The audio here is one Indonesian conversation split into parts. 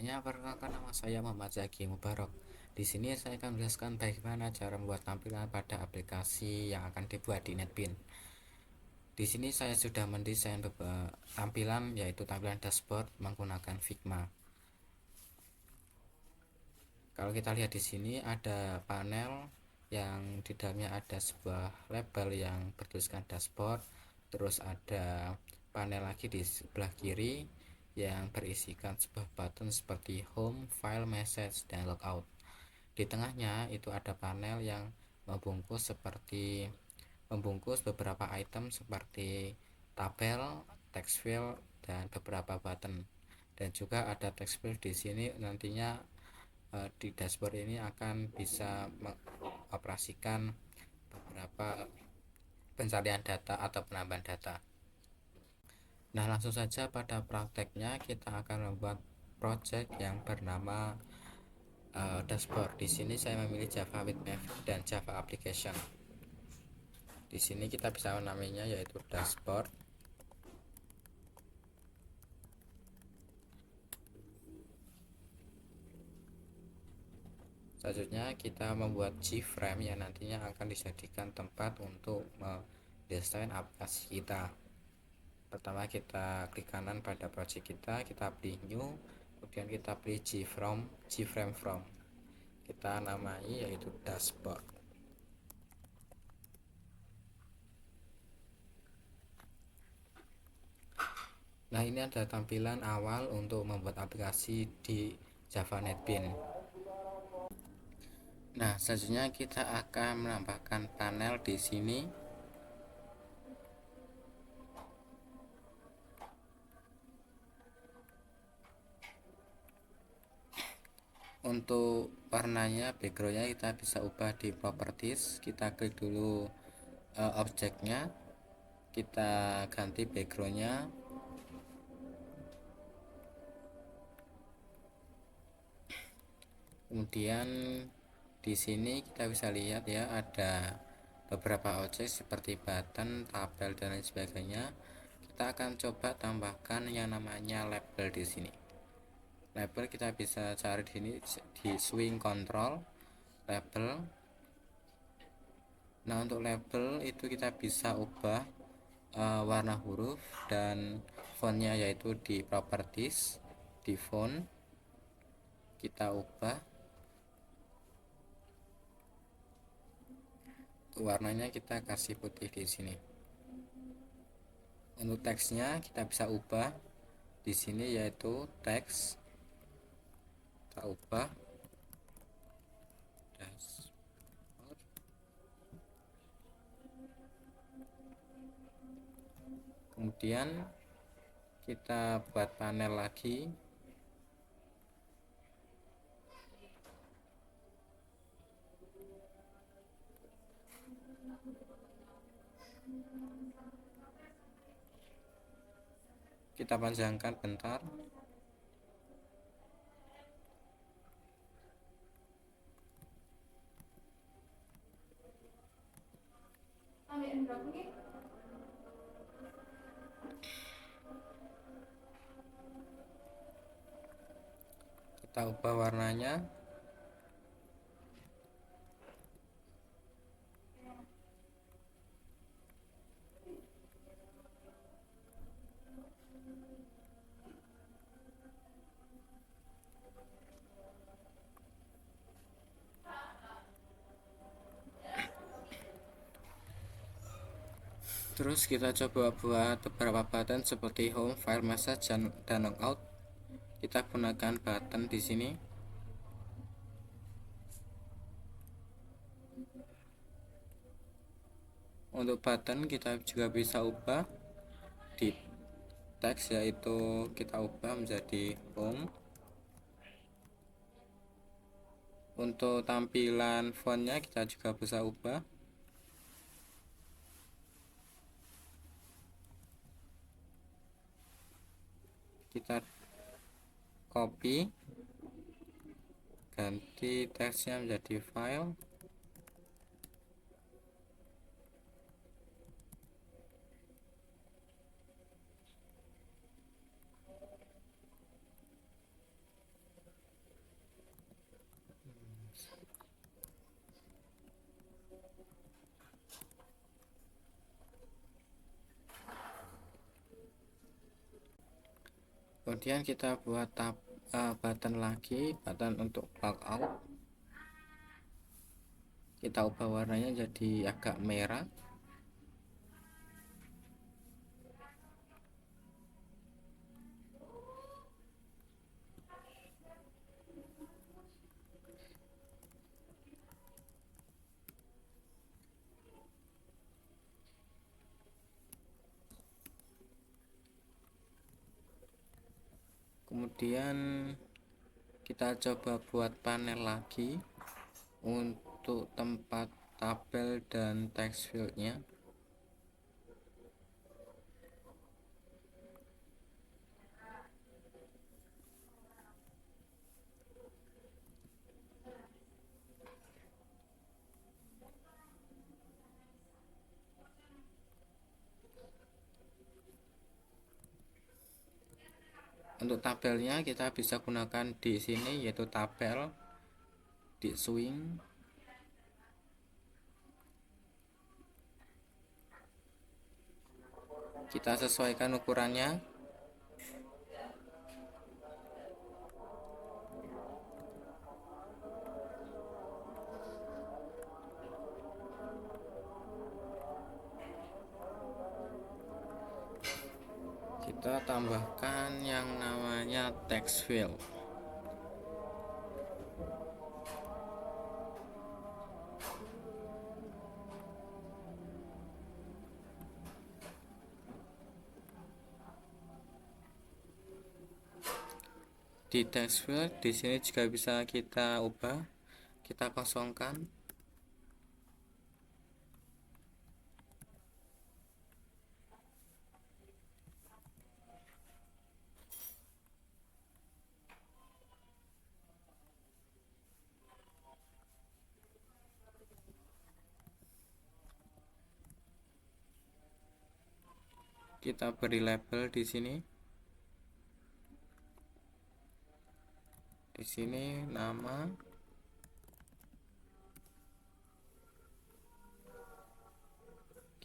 Semuanya, perkenalkan nama saya Muhammad Zaki Mubarok. Di sini saya akan menjelaskan bagaimana cara membuat tampilan pada aplikasi yang akan dibuat di NetBeans. Di sini saya sudah mendesain beberapa tampilan, yaitu tampilan dashboard menggunakan Figma. Kalau kita lihat di sini ada panel yang di dalamnya ada sebuah label yang bertuliskan dashboard, terus ada panel lagi di sebelah kiri yang berisikan sebuah button seperti home, file, message, dan logout. Di tengahnya itu ada panel yang membungkus beberapa item seperti tabel, text field, dan beberapa button. Dan juga ada text field di sini. Nantinya di dashboard ini akan bisa mengoperasikan beberapa pencarian data atau penambahan data. Nah, langsung saja pada prakteknya kita akan membuat project yang bernama dashboard. Di sini saya memilih Java with Maven dan Java application. Di sini kita bisa menamainya yaitu dashboard. Selanjutnya kita membuat G-frame yang nantinya akan dijadikan tempat untuk mendesain aplikasi kita. Pertama kita klik kanan pada project kita pilih new, kemudian kita pilih G-frame from. Kita namai yaitu dashboard. Nah, ini ada tampilan awal untuk membuat aplikasi di Java NetBeans. Nah, selanjutnya kita akan menambahkan panel di sini. Untuk warnanya, backgroundnya kita bisa ubah di properties. Kita klik dulu objeknya, kita ganti backgroundnya. Kemudian di sini kita bisa lihat ya, ada beberapa objek seperti button, tabel, dan lain sebagainya. Kita akan coba tambahkan yang namanya label di sini. Label kita bisa cari di sini di swing control label. Nah, untuk label itu kita bisa ubah warna huruf dan fontnya, yaitu di properties, di font kita ubah warnanya, kita kasih putih di sini. Untuk teksnya kita bisa ubah di sini, yaitu teks kita ubah dashboard. Kemudian kita buat panel lagi. Kita panjangkan bentar. Kita ubah warnanya. Terus kita coba buat beberapa button seperti home, file, message, dan logout. Kita gunakan button di sini. Untuk button kita juga bisa ubah di teks, yaitu kita ubah menjadi home. Untuk tampilan fontnya kita juga bisa ubah. Kita copy, ganti teksnya menjadi file. Kemudian kita buat button lagi, button untuk logout. Kita ubah warnanya jadi agak merah. Kemudian kita coba buat panel lagi untuk tempat tabel dan text fieldnya. Untuk tabelnya kita bisa gunakan di sini, yaitu tabel di swing. Kita sesuaikan ukurannya. Kita tambahkan yang namanya text field. Di text field di sini juga bisa kita ubah, kita kosongkan. Kita beri label di sini. Di sini nama,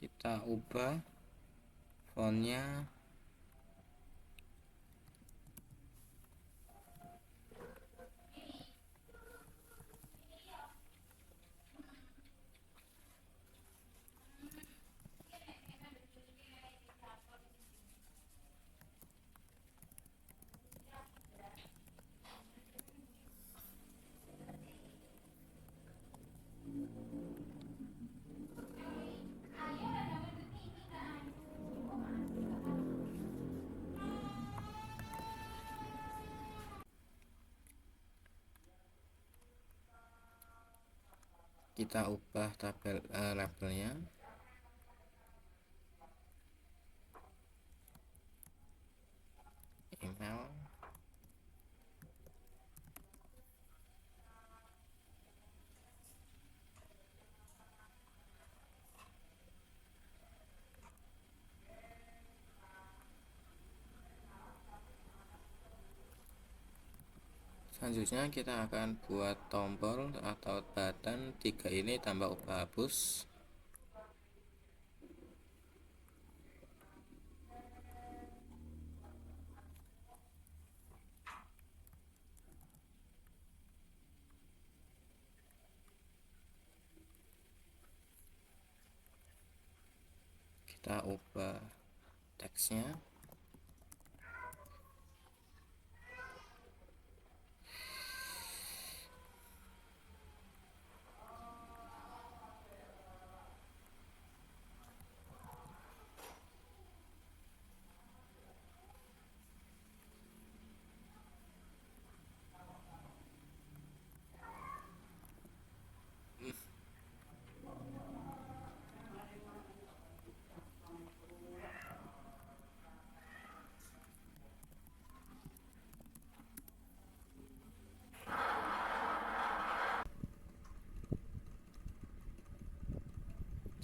kita ubah fontnya. Kita ubah tabel labelnya. Email. Selanjutnya kita akan buat tombol atau button 3 ini tambah ubah hapus. Kita ubah teksnya.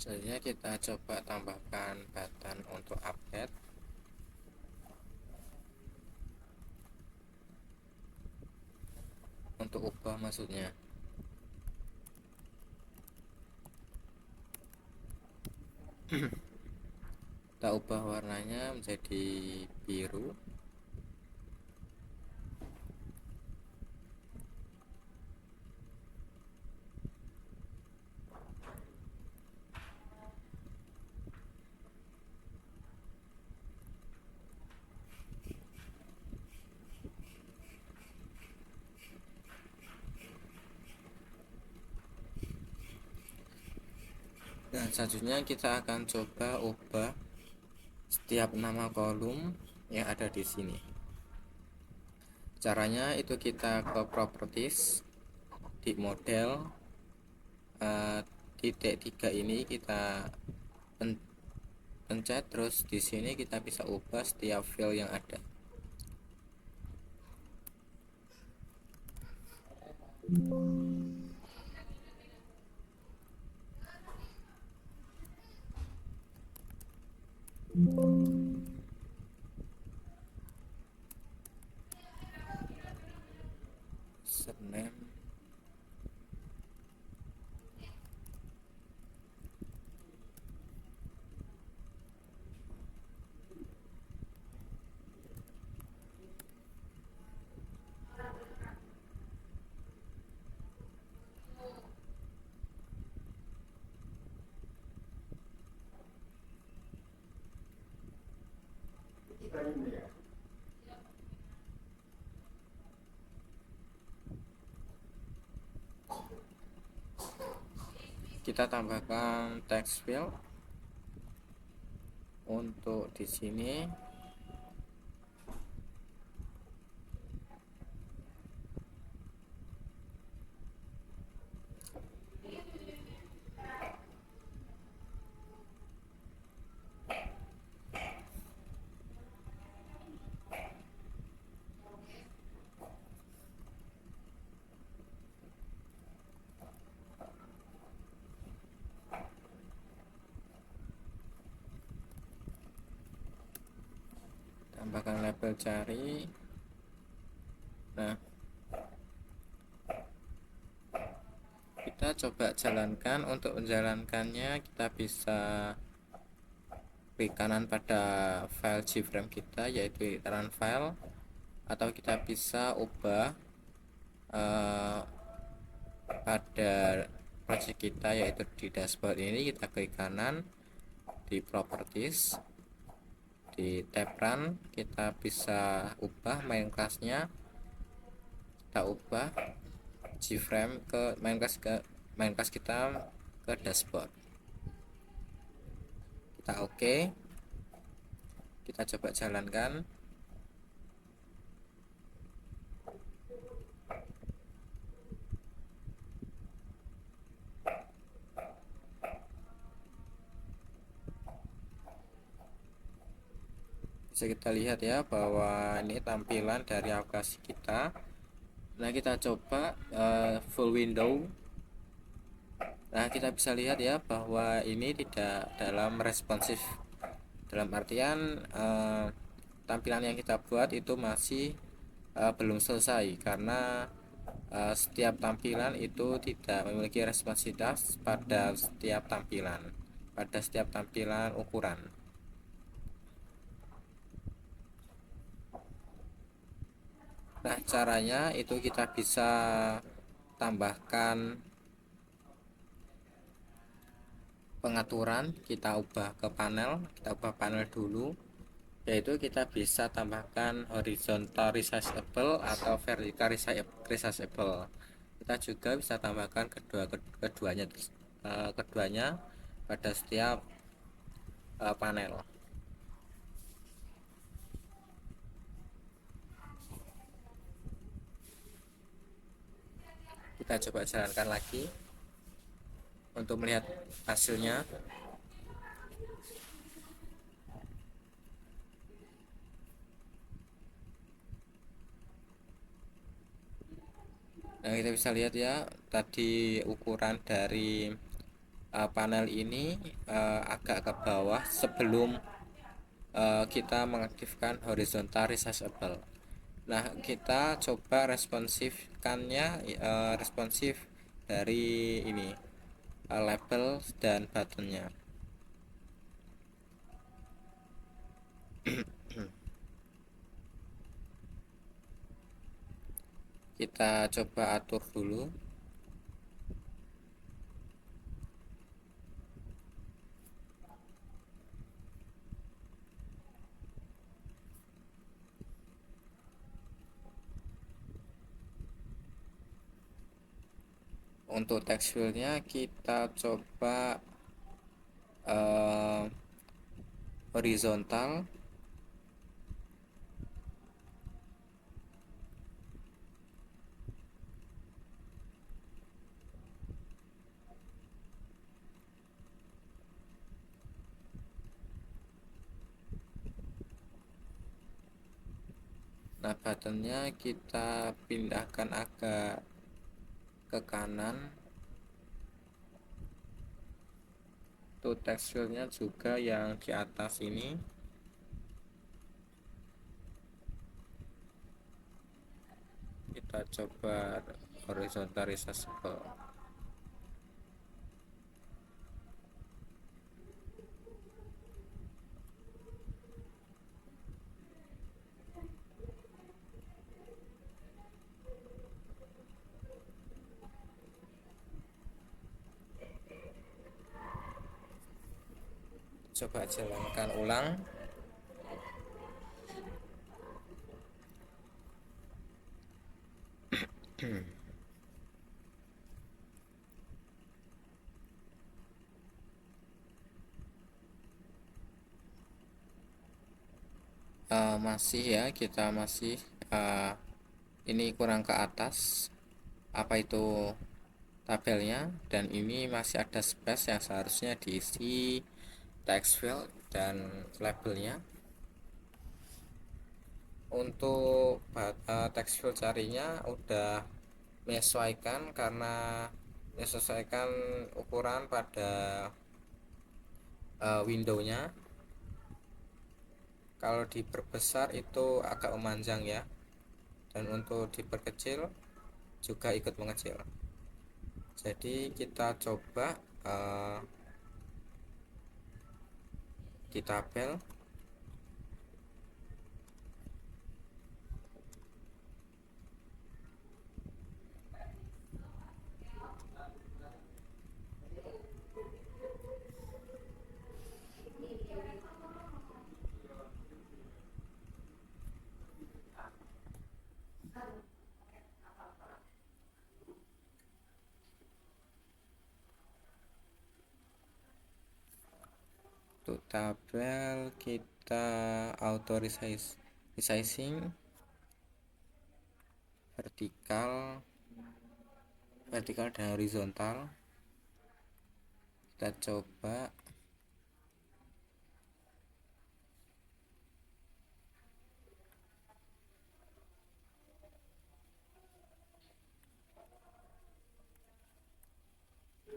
Selanjutnya kita coba tambahkan button untuk update. Untuk ubah maksudnya. Kita ubah warnanya menjadi biru. selanjutnya kita akan coba ubah setiap nama kolom yang ada di sini. Caranya itu kita ke properties, di model, titik 3 ini kita pencet, terus di sini kita bisa ubah setiap file yang ada. Surname, kita tambahkan text field. Untuk di sini tambahkan label cari. Nah, kita coba jalankan. Untuk menjalankannya kita bisa klik kanan pada file gframe kita, yaitu run file, atau kita bisa ubah pada project kita, yaitu di dashboard ini. Kita klik kanan di properties, di tab run kita bisa ubah main class-nya. Kita ubah gframe ke main class kita ke dashboard. Kita oke. Kita coba jalankan. Bisa kita lihat ya bahwa ini tampilan dari aplikasi kita. Nah, kita coba full window. Nah, kita bisa lihat ya bahwa ini tidak dalam responsif, dalam artian tampilan yang kita buat itu masih belum selesai, karena setiap tampilan itu tidak memiliki responsivitas pada setiap tampilan ukuran. Nah, caranya itu kita bisa tambahkan pengaturan. Kita ubah ke panel, kita ubah panel dulu, yaitu kita bisa tambahkan horizontal resizable atau vertical resizable. Kita juga bisa tambahkan keduanya pada setiap panel. Kita coba jalankan lagi untuk melihat hasilnya. Nah, kita bisa lihat ya, tadi ukuran dari panel ini agak ke bawah sebelum kita mengaktifkan horizontal resizable. Nah, kita coba responsifkannya, responsif dari ini label dan buttonnya. Kita coba atur dulu. Untuk text fieldnya kita coba eh, horizontal, nah buttonnya kita pindahkan agak ke kanan. Tuh teksturnya juga yang di atas ini kita coba horizontal resizable. Coba jalankan ulang. Masih ya, kita masih ini kurang ke atas apa itu tabelnya, dan ini masih ada space yang seharusnya diisi text field dan labelnya. Untuk text field carinya udah menyesuaikan karena menyesuaikan ukuran pada windownya. Kalau diperbesar itu agak memanjang ya, dan untuk diperkecil juga ikut mengecil. Jadi kita coba di tabel. Untuk tabel kita auto resizing vertikal dan horizontal. Kita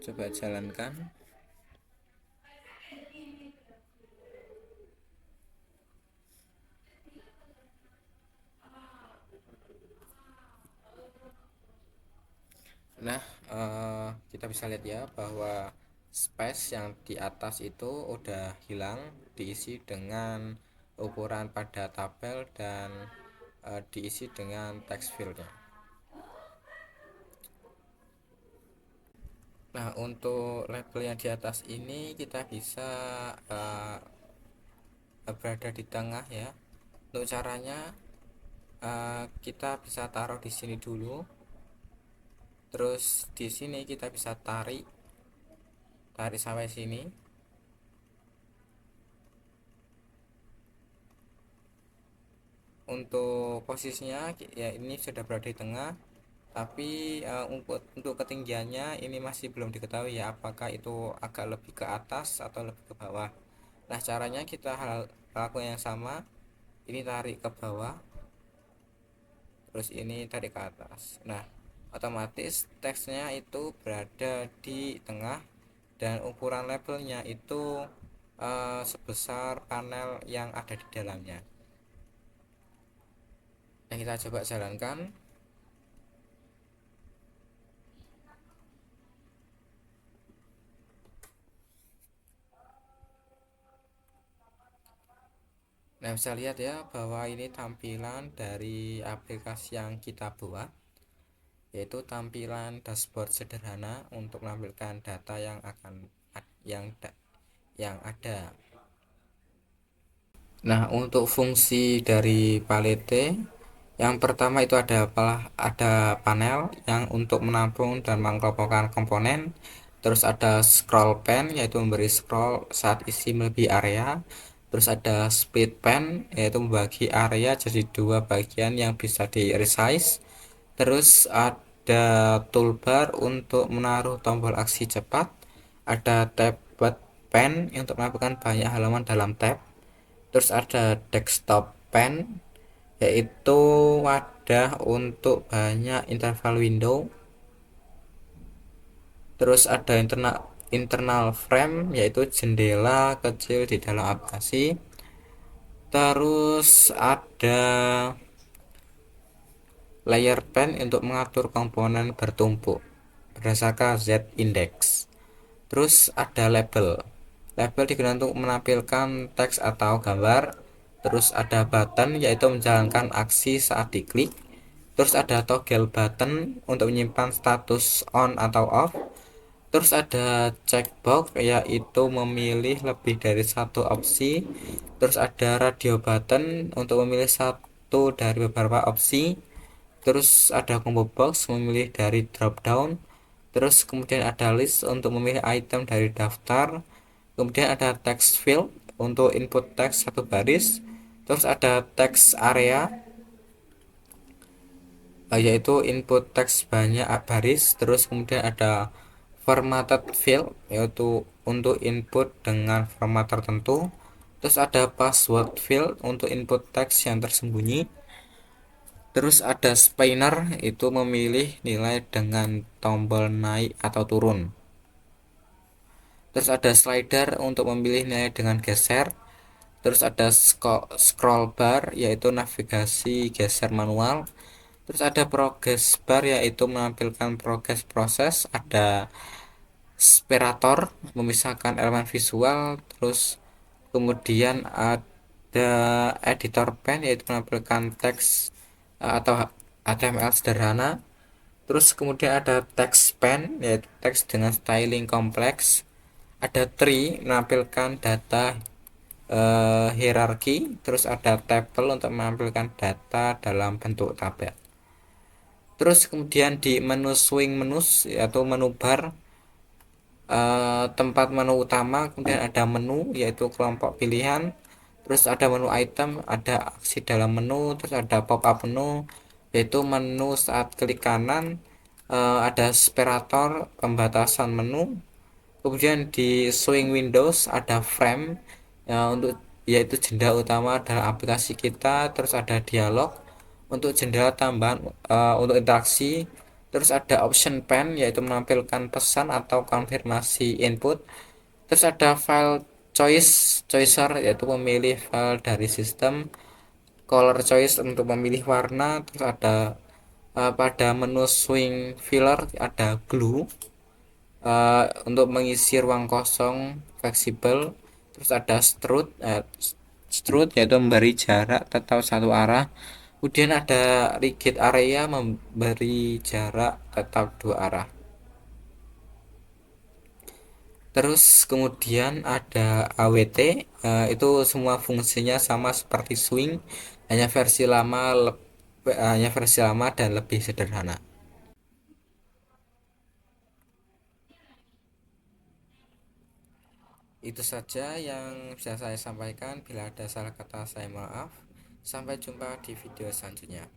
coba jalankan. Nah, kita bisa lihat ya bahwa space yang di atas itu udah hilang, diisi dengan ukuran pada tabel dan diisi dengan text fieldnya. Nah, untuk label yang di atas ini kita bisa berada di tengah ya. Untuk caranya kita bisa taruh di sini dulu. Terus di sini kita bisa tarik sampai sini. Untuk posisinya ya ini sudah berada di tengah, tapi untuk ketinggiannya ini masih belum diketahui ya, apakah itu agak lebih ke atas atau lebih ke bawah. Nah, caranya kita lakukan yang sama. Ini tarik ke bawah, terus ini tarik ke atas. Nah, otomatis teksnya itu berada di tengah dan ukuran labelnya itu sebesar panel yang ada di dalamnya. Nah, kita coba jalankan. Nah, bisa lihat ya bahwa ini tampilan dari aplikasi yang kita buat, yaitu tampilan dashboard sederhana untuk menampilkan data yang ada. Nah, untuk fungsi dari palette, yang pertama itu ada panel yang untuk menampung dan mengelompokkan komponen, terus ada scroll pen yaitu memberi scroll saat isi melebihi area, terus ada split pen yaitu membagi area jadi dua bagian yang bisa di resize, terus ada toolbar untuk menaruh tombol aksi cepat, ada tablet pen untuk melakukan banyak halaman dalam tab, terus ada desktop pen yaitu wadah untuk banyak interval window, terus ada internal frame yaitu jendela kecil di dalam aplikasi, terus ada layer pen untuk mengatur komponen bertumpuk berdasarkan Z index. Terus ada label. Label digunakan untuk menampilkan teks atau gambar. Terus ada button yaitu menjalankan aksi saat diklik. Terus ada toggle button untuk menyimpan status on atau off. Terus ada checkbox yaitu memilih lebih dari satu opsi. Terus ada radio button untuk memilih satu dari beberapa opsi. Terus ada combo box memilih dari drop down. Terus kemudian ada list untuk memilih item dari daftar. Kemudian ada text field untuk input teks satu baris. Terus ada text area yaitu input teks banyak baris. Terus kemudian ada formatted field yaitu untuk input dengan format tertentu. Terus ada password field untuk input teks yang tersembunyi. Terus ada spinner itu memilih nilai dengan tombol naik atau turun. Terus ada slider untuk memilih nilai dengan geser. Terus ada scroll bar yaitu navigasi geser manual. Terus ada progress bar yaitu menampilkan progres proses. Ada separator memisahkan elemen visual. Terus kemudian ada editor pen yaitu menampilkan teks atau HTML sederhana. Terus kemudian ada text pen yaitu teks dengan styling kompleks. Ada tree menampilkan data hierarki. Terus ada table untuk menampilkan data dalam bentuk tabel. Terus kemudian di menu swing menus yaitu menu bar, tempat menu utama, kemudian ada menu yaitu kelompok pilihan, terus ada menu item, ada aksi dalam menu, terus ada pop up menu yaitu menu saat klik kanan, ada separator pembatasan menu. Kemudian di swing windows ada frame untuk yaitu jendela utama dalam aplikasi kita. Terus ada dialog untuk jendela tambahan untuk interaksi. Terus ada option pen yaitu menampilkan pesan atau konfirmasi input. Terus ada file choicer yaitu memilih file dari sistem. Color choice untuk memilih warna. Terus ada pada menu swing filler ada glue untuk mengisi ruang kosong fleksibel. Terus ada strut yaitu memberi jarak tetap satu arah. Kemudian ada rigid area memberi jarak tetap dua arah. Terus kemudian ada AWT, itu semua fungsinya sama seperti swing, hanya versi lama dan lebih sederhana. Itu saja yang bisa saya sampaikan. Bila ada salah kata saya maaf. Sampai jumpa di video selanjutnya.